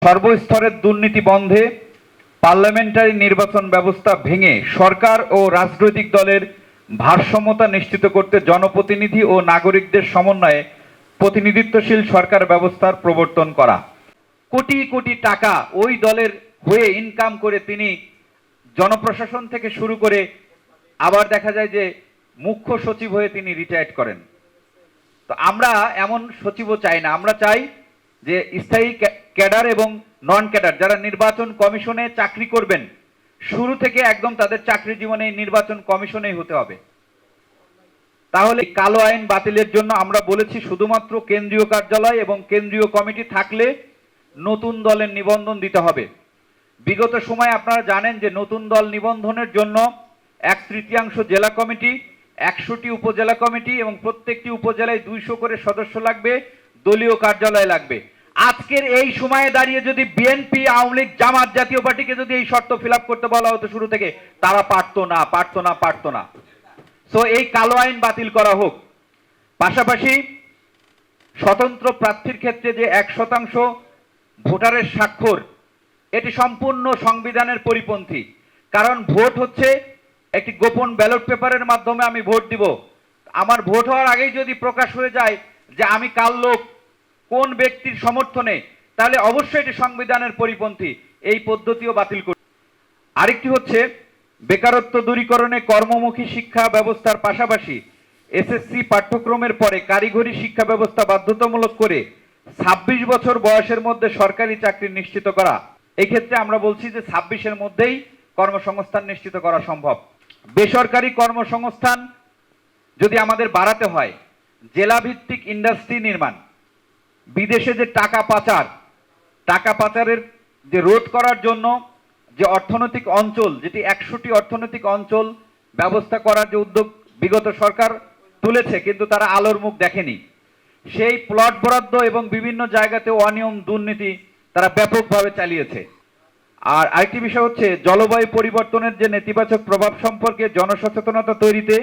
সর্বস্তরের দুর্নীতি বন্ধে পার্লামেন্টারি নির্বাচন ব্যবস্থা ভেঙে সরকার ও রাজনৈতিক দলের ভারসাম্যতা নিশ্চিত করতে জনপ্রতিনিধি ও নাগরিকদের সমন্বয়ে প্রতিনিধিত্বশীল সরকার ব্যবস্থার প্রবর্তন করা। কোটি কোটি টাকা ওই দলের হয়ে ইনকাম করে তিনি জনপ্রশাসন থেকে শুরু করে আবার দেখা যায় যে মুখ্য সচিব হয়ে তিনি রিটায়ার্ড করেন। তো আমরা এমন সচিবও চাই না। আমরা চাই যে স্থায়ী ক্যাডার এবং নন ক্যাডার যারা নির্বাচন কমিশনে চাকরি করবেন, শুরু থেকে একদম তাদের চাকরি জীবনে নির্বাচন কমিশনেই হতে হবে। তাহলে কালো আইন বাতিলের জন্য আমরা বলেছি শুধুমাত্র কেন্দ্রীয় কার্যালয় এবং কেন্দ্রীয় কমিটি থাকলে নতুন দলের নিবন্ধন দিতে হবে। বিগত সময়ে আপনারা জানেন যে নতুন দল নিবন্ধনের জন্য 1/3 জেলা কমিটি, 100টি উপজেলা কমিটি এবং প্রত্যেকটি উপজেলায় 200 করে সদস্য লাগবে, দলীয় কার্যালয় লাগবে। আজকের এই সময়ে দাঁড়িয়ে যদি বিএনপি, আওয়ামী লীগ, জামাত, জাতীয় পার্টিকে যদি এই শর্ত ফিল আপ করতে বলা হতো শুরু থেকে, তারা পারতো না। সো এই কালো আইন বাতিল করা হোক। পাশাপাশি স্বতন্ত্র প্রার্থীর ক্ষেত্রে যে 1% ভোটারের স্বাক্ষর, এটি সম্পূর্ণ সংবিধানের পরিপন্থী। কারণ ভোট হচ্ছে একটি গোপন ব্যালট পেপারের মাধ্যমে আমি ভোট দিব। আমার ভোট হওয়ার আগেই যদি প্রকাশ হয়ে যায় যে আমি কার লোক, কোন ব্যক্তির সমর্থনে, তাহলে অবশ্যই এটি সংবিধানের পরিপন্থী। এই পদ্ধতিও বাতিল করি। আরেকটি হচ্ছে বেকারত্ব দূরীকরণে কর্মমুখী শিক্ষা ব্যবস্থার পাশাপাশি এসএসসি পাঠ্যক্রমের পরে কারিগরি শিক্ষা ব্যবস্থা বাধ্যতামূলক করে 26 বছর বয়সের মধ্যে সরকারি চাকরি নিশ্চিত করা। এক্ষেত্রে আমরা বলছি যে 26-এর মধ্যেই কর্মসংস্থান নিশ্চিত করা সম্ভব। বেসরকারি কর্মসংস্থান যদি আমাদের বাড়াতে হয়, জেলা ভিত্তিক ইন্ডাস্ট্রি নির্মাণ, বিদেশে যে টাকা পাচারের যে রোধ করার জন্য যে অর্থনৈতিক অঞ্চল, যেটি 100টি অর্থনৈতিক অঞ্চল ব্যবস্থা করার যে উদ্যোগ বিগত সরকার তুলেছে, কিন্তু তারা আলোর মুখ দেখেনি। সেই প্লট বরাদ্দ এবং বিভিন্ন জায়গাতে অনিয়ম, দুর্নীতি তারা ব্যাপকভাবে চালিয়েছে। আর আরেকটি বিষয় হচ্ছে জলবায়ু পরিবর্তনের যে নেতিবাচক প্রভাব সম্পর্কে জনসচেতনতা তৈরিতে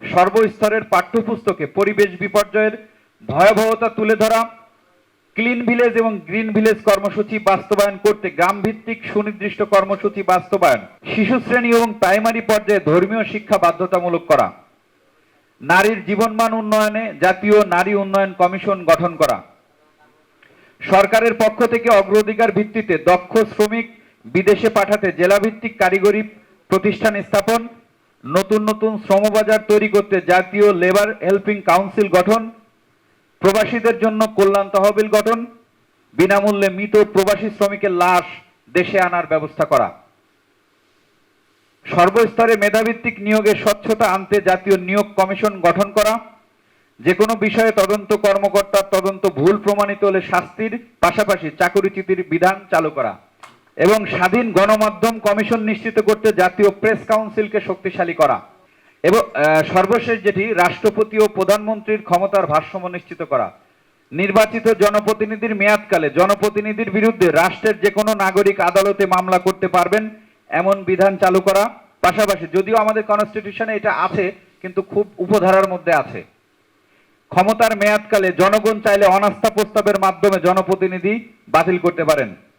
সর্বস্তরের পাঠ্যপুস্তকে পরিবেশ বিপর্যয়ের ভয়াবহতা তুলে ধরা, ক্লিন ভিলেজ এবং গ্রিন ভিলেজ কর্মসূচি বাস্তবায়ন করতে গ্রাম ভিত্তিক সুনির্দিষ্ট কর্মসূচি বাস্তবায়ন, শিশু শ্রেণী এবং প্রাইমারি পর্যায়ে ধর্মীয় শিক্ষা বাধ্যতামূলক করা, নারীর জীবনমান উন্নয়নে জাতীয় নারী উন্নয়ন কমিশন গঠন করা, সরকারের পক্ষ থেকে অগ্রাধিকার ভিত্তিতে দক্ষ শ্রমিক বিদেশে পাঠাতে জেলাভিত্তিক কারিগরি প্রতিষ্ঠান স্থাপন, নতুন শ্রমবাজার তৈরি করতে জাতীয় লেবার হেল্পিং কাউন্সিল গঠন, প্রবাসীদের জন্য কল্যাণ তহবিল গঠন, বিনামূল্যে মৃত প্রবাসী শ্রমিকের লাশ দেশে আনার ব্যবস্থা করা, সর্বস্তরে মেধাভিত্তিক নিয়োগে স্বচ্ছতা আনতে জাতীয় নিয়োগ কমিশন গঠন করা, যে কোনো বিষয়ে তদন্ত কর্মকর্তার তদন্ত ভুল প্রমাণিত হলে শাস্তির পাশাপাশি চাকরিচ্যুতির বিধান চালু করা এবং স্বাধীন গণমাধ্যম কমিশন নিশ্চিত করতে জাতীয় প্রেস কাউন্সিলকে শক্তিশালী করা এবং সর্বশেষ যেটি রাষ্ট্রপতি ও প্রধানমন্ত্রীর ক্ষমতার ভারসাম্য নিশ্চিত করা। নির্বাচিত জনপ্রতিনিধির মেয়াদকালে জনপ্রতিনিধির বিরুদ্ধে রাষ্ট্রের যে কোনো নাগরিক আদালতে মামলা করতে পারবেন এমন বিধান চালু করা। পাশাপাশি যদিও আমাদের কনস্টিটিউশনে এটা আছে, কিন্তু খুব উপধারার মধ্যে আছে, ক্ষমতার মেয়াদকালে জনগণ চাইলে অনাস্থা প্রস্তাবের মাধ্যমে জনপ্রতিনিধি বাতিল করতে পারেন।